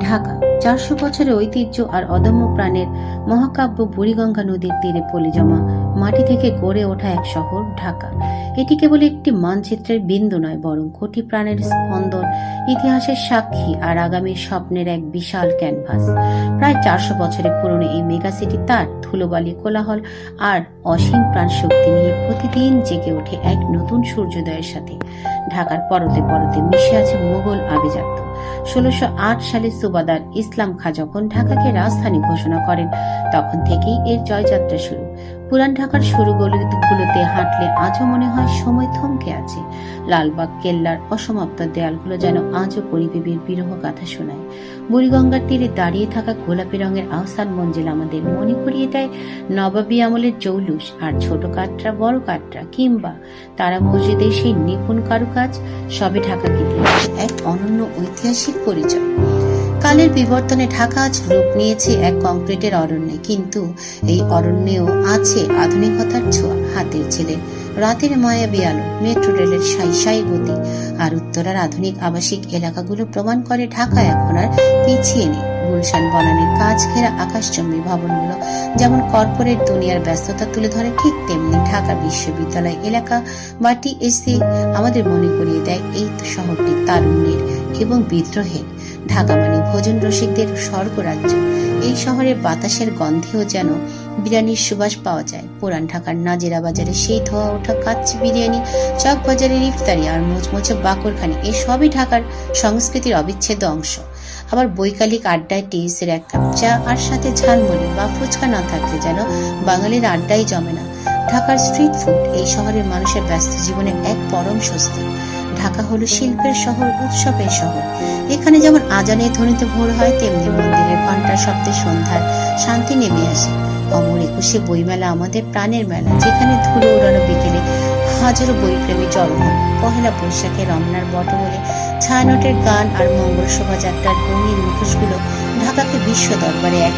ঢাকা ৪০০ বছরের ঐতিহ্য আর অদম্য প্রাণের মহাকাব্য বুড়িগঙ্গা নদীর তীরে পলি জমা মাটি থেকে গড়ে ওঠা এক শহর ঢাকা। এটি কেবল একটি মানচিত্রের বিন্দু নয়, বরং কোটি প্রাণের স্পন্দন, ইতিহাসের সাক্ষী আর আগামীর স্বপ্নের এক বিশাল ক্যানভাস। প্রায় ৪০০ বছরের পুরনো এই মেগাসিটি তার ধুলোবালি, কোলাহল আর অসীম প্রাণ শক্তি নিয়ে প্রতিদিন জেগে ওঠে এক নতুন সূর্যোদয়ের সাথে। ঢাকার পরতে পরতে মিশে আছে মোগল আভিজাত্য। ১৬০৮ সালে সুবাদার ইসলাম খাঁ যখন ঢাকাকে রাজধানী ঘোষণা করেন, তখন থেকেই এর জয়যাত্রা শুরু। পুরান ঢাকার সরুগুলোতে হাঁটলে আজও মনে হয় সময় থমকে আছে। লালবাগ কেল্লার অসমাপ্ত দেয়ালগুলো যেন আজও পরিবেবের বিরহ গাথা শোনায়। বুড়িগঙ্গার তীরে দাঁড়িয়ে থাকা গোলাপি রঙের আহসান মঞ্জিল আমাদের মনে করিয়ে দেয় নবাবী আমলের জৌলুস আর ছোট কাটরা, বড় কাটরা কিংবা তারা মসজিদের সেই নিপুণ কারুকাজ, সবে ঢাকাকে দিয়েছে এক অনন্য ঐতিহাসিক পরিচয়। কালের বিবর্তনে ঢাকা আজ রূপ নিয়েছে এক কংক্রিটের অরণ্যে, কিন্তু এই অরণ্যেও আছে আধুনিকতার ছোঁয়া। হাতের ছেলে, রাতের মায়াবী আলো, মেট্রো রেলের সাই সাই গতি আর উত্তরার আধুনিক আবাসিক এলাকাগুলো প্রমাণ করে ঢাকা এখন আর পিছিয়ে নেই। গুলশান বনানীর কাজ ঘেরা আকাশচুম্বী ভবনগুলো যেমন কর্পোরেট দুনিয়ার ব্যস্ততা তুলে ধরে, ঠিক তেমনি ঢাকা বিশ্ববিদ্যালয় এলাকা বা টিএসসি আমাদের মনে করিয়ে দেয় এই শহরটি তারুণ্যের এবং বিদ্রোহের। ঢাকা মানে ভোজন রসিকদের স্বর্গরাজ্য। এই শহরের বাতাসের গন্ধেও যেন বিরিয়ানির সুবাস পাওয়া যায়। পুরান ঢাকার নাজিরা বাজারে সেই ধোয়া ওঠা কাচ্চি বিরিয়ানি, চক বাজারের ইফতারি আর মোচমোচে বাকরখানি, এই সবই ঢাকার সংস্কৃতির অবিচ্ছেদ্য অংশ। আবার বৈকালিক আড্ডায় টিএসসির এক কাপ চা আর সাথে ঝালমুড়ি বা ফুচকা না থাকলে যেন বাঙালির আড্ডাই জমে না। ঢাকার স্ট্রিট ফুড এই শহরের মানুষের ব্যস্ত জীবনে এক পরম স্বস্তি। ঢাকা হলো শিল্পের শহর, উৎসবের শহর। এখানে যেমন আজানের ধ্বনিতে ভোর হয়, তেমনি মন্দিরের ঘণ্টার শব্দে সন্ধ্যার শান্তি নেমে আসে। অমর একুশে বইমেলা আমাদের প্রাণের মেলা, যেখানে ধুলো ওড়ানো বিকেলে হাজারো বইপ্রেমী জড়ো হন। পহেলা বৈশাখে রমনার বটমূলে ছায়ানটের গান আর মঙ্গল শোভাযাত্রার রঙিন মুখোশগুলো ঢাকাকে বিশ্ব দরবারে এক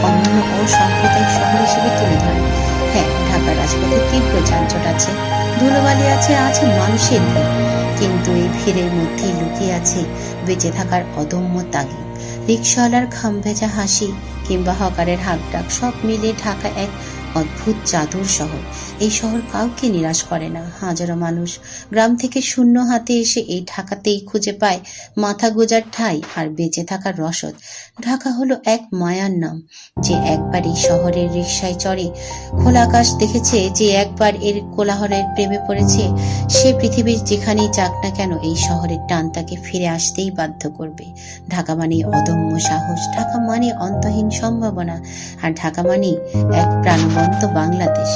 অনন্য ও সাম্প্রদায়িক শহর হিসেবে তুলে ধরে। হ্যাঁ, ঢাকার রাজপথে তীব্র যানজট আছে, ধুলোবালি আছে, আছে মানুষের ভিড়, কিন্তু এই ভিড়ের মধ্যেই লুকিয়ে আছে বেঁচে থাকার অদম্য তাগিদ। রিকশাওয়ালার ঘামভেজা হাসি কিংবা হকারের হাঁকডাক, সব মিলে ঢাকা এক অদ্ভুত জাদুর শহর। এই শহর কাউকে নিরাশ করে না। হাজারো মানুষ গ্রাম থেকে শূন্য হাতে এসে এই ঢাকাতেই খুঁজে পায় মাথা গোজার ঠাঁই আর বেঁচে থাকার রসদ। ঢাকা হলো এক মায়ার নাম। যে একবার এই শহরের রিকশায় চড়ে, খোলা আকাশ দেখেছে, যে একবার এর কোলাহলের প্রেমে পড়েছে, সে পৃথিবীর যেখানেই যাক না কেন এই শহরের টান তাকে ফিরে আসতেই বাধ্য করবে। ঢাকা মানে অদম্য সাহস, ঢাকা মানে অন্তহীন সম্ভাবনা, আর ঢাকা মানে এক প্রাণবন্ত বাংলাদেশ।